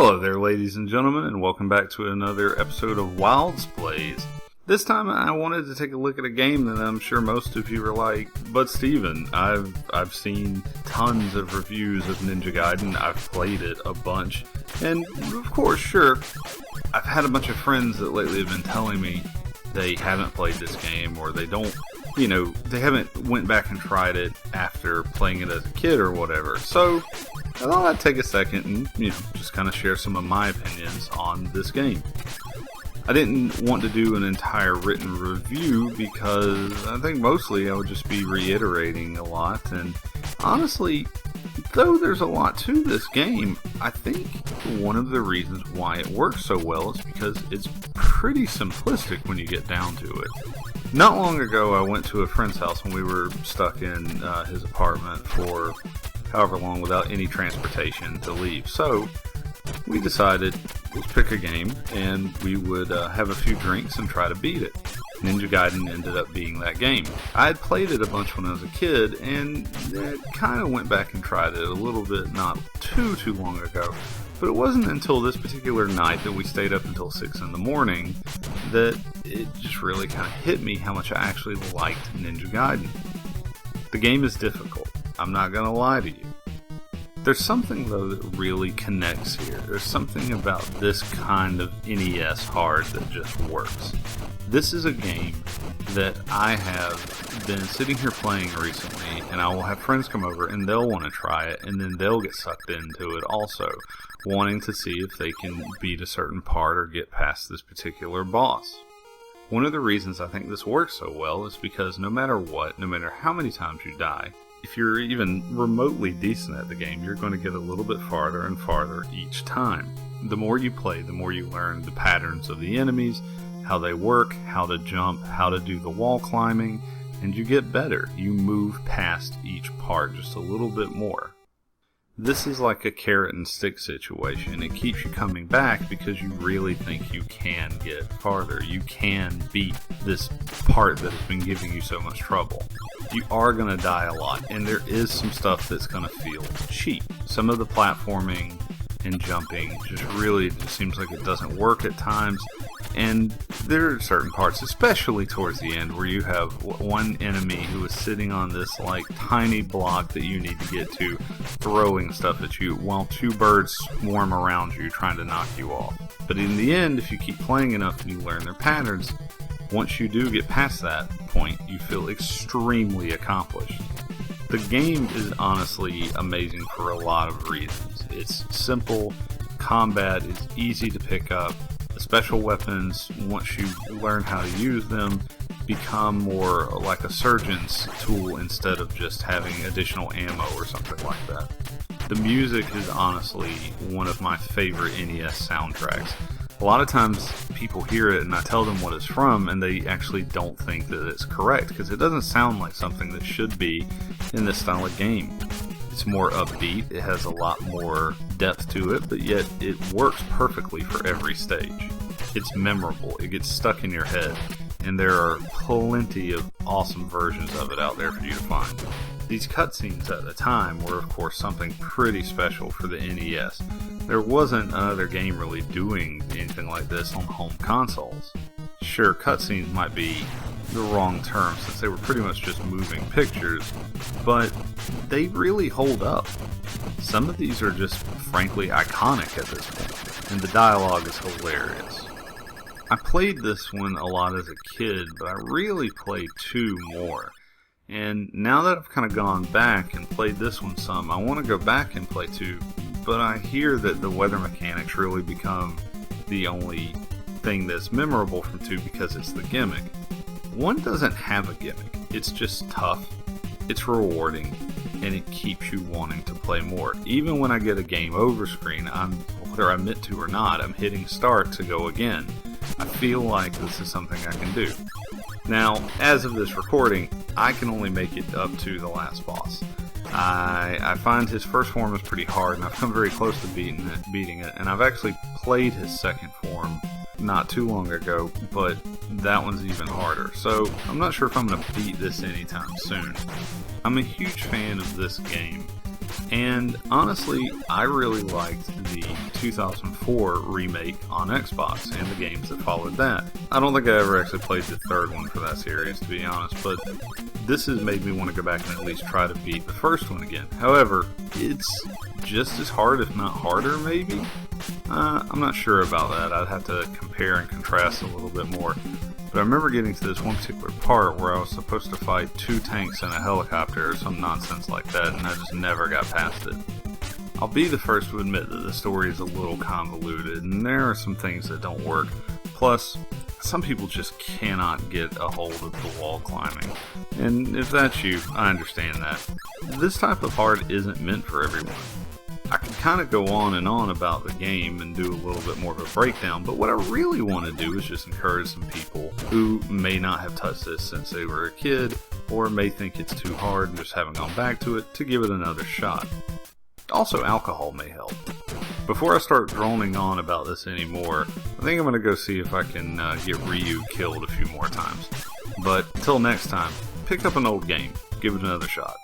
Hello there, ladies and gentlemen, and welcome back to another episode of Wilds Plays. This time I wanted to take a look at a game that I'm sure most of you are like, but Steven, I've seen tons of reviews of Ninja Gaiden, I've played it a bunch, and of course, sure, I've had a bunch of friends that lately have been telling me they haven't played this game, or they don't, they haven't went back and tried it after playing it as a kid or whatever. So I thought I'd take a second and, just kind of share some of my opinions on this game. I didn't want to do an entire written review because I think mostly I would just be reiterating a lot, and honestly, though there's a lot to this game, I think one of the reasons why it works so well is because it's pretty simplistic when you get down to it. Not long ago, I went to a friend's house and we were stuck in his apartment for however long without any transportation to leave. So we decided, let's pick a game and we would have a few drinks and try to beat it. Ninja Gaiden ended up being that game. I had played it a bunch when I was a kid and kind of went back and tried it a little bit not too long ago. But it wasn't until this particular night that we stayed up until 6 in the morning that it just really kind of hit me how much I actually liked Ninja Gaiden. The game is difficult, I'm not going to lie to you. There's something though that really connects here. There's something about this kind of NES hard that just works. This is a game that I have been sitting here playing recently, and I will have friends come over and they'll want to try it, and then they'll get sucked into it also, wanting to see if they can beat a certain part or get past this particular boss. One of the reasons I think this works so well is because no matter what, no matter how many times you die, if you're even remotely decent at the game, you're going to get a little bit farther and farther each time. The more you play, the more you learn the patterns of the enemies, how they work, how to jump, how to do the wall climbing, and you get better. You move past each part just a little bit more. This is like a carrot and stick situation. It keeps you coming back because you really think you can get farther. You can beat this part that has been giving you so much trouble. You are going to die a lot, and there is some stuff that's going to feel cheap. Some of the platforming and jumping just seems like it doesn't work at times, and there are certain parts, especially towards the end, where you have one enemy who is sitting on this tiny block that you need to get to, throwing stuff at you, while two birds swarm around you trying to knock you off. But in the end, if you keep playing enough and you learn their patterns, once you do get past that point, you feel extremely accomplished. The game is honestly amazing for a lot of reasons. It's simple, combat is easy to pick up, the special weapons, once you learn how to use them, become more like a surgeon's tool instead of just having additional ammo or something like that. The music is honestly one of my favorite NES soundtracks. A lot of times people hear it and I tell them what it's from and they actually don't think that it's correct because it doesn't sound like something that should be in this style of game. It's more upbeat, it has a lot more depth to it, but yet it works perfectly for every stage. It's memorable, it gets stuck in your head, and there are plenty of awesome versions of it out there for you to find. These cutscenes at the time were of course something pretty special for the NES. There wasn't another game really doing anything like this on home consoles. Sure, cutscenes might be the wrong term since they were pretty much just moving pictures, but they really hold up. Some of these are just frankly iconic at this point, and the dialogue is hilarious. I played this one a lot as a kid, but I really played 2 more. And now that I've kind of gone back and played this one some, I want to go back and play 2, but I hear that the weather mechanics really become the only thing that's memorable from 2 because it's the gimmick. 1 doesn't have a gimmick, it's just tough, it's rewarding, and it keeps you wanting to play more. Even when I get a game over screen, whether I meant to or not, I'm hitting start to go again. I feel like this is something I can do. Now, as of this recording, I can only make it up to the last boss. I find his first form is pretty hard, and I've come very close to beating it, and I've actually played his second form not too long ago, but that one's even harder. So I'm not sure if I'm going to beat this anytime soon. I'm a huge fan of this game, And honestly, I really liked the 2004 remake on Xbox and the games that followed that. I don't think I ever actually played the third one for that series, to be honest, but this has made me want to go back and at least try to beat the first one again. However, it's just as hard, if not harder, maybe? I'm not sure about that. I'd have to compare and contrast a little bit more. But I remember getting to this one particular part where I was supposed to fight 2 tanks and a helicopter or some nonsense like that, and I just never got past it. I'll be the first to admit that the story is a little convoluted, and there are some things that don't work. Plus, some people just cannot get a hold of the wall climbing. And if that's you, I understand that. This type of art isn't meant for everyone. I could kind of go on and on about the game and do a little bit more of a breakdown, but what I really want to do is just encourage some people who may not have touched this since they were a kid, or may think it's too hard and just haven't gone back to it, to give it another shot. Also, alcohol may help. Before I start droning on about this anymore, I think I'm going to go see if I can get Ryu killed a few more times. But until next time, pick up an old game, give it another shot.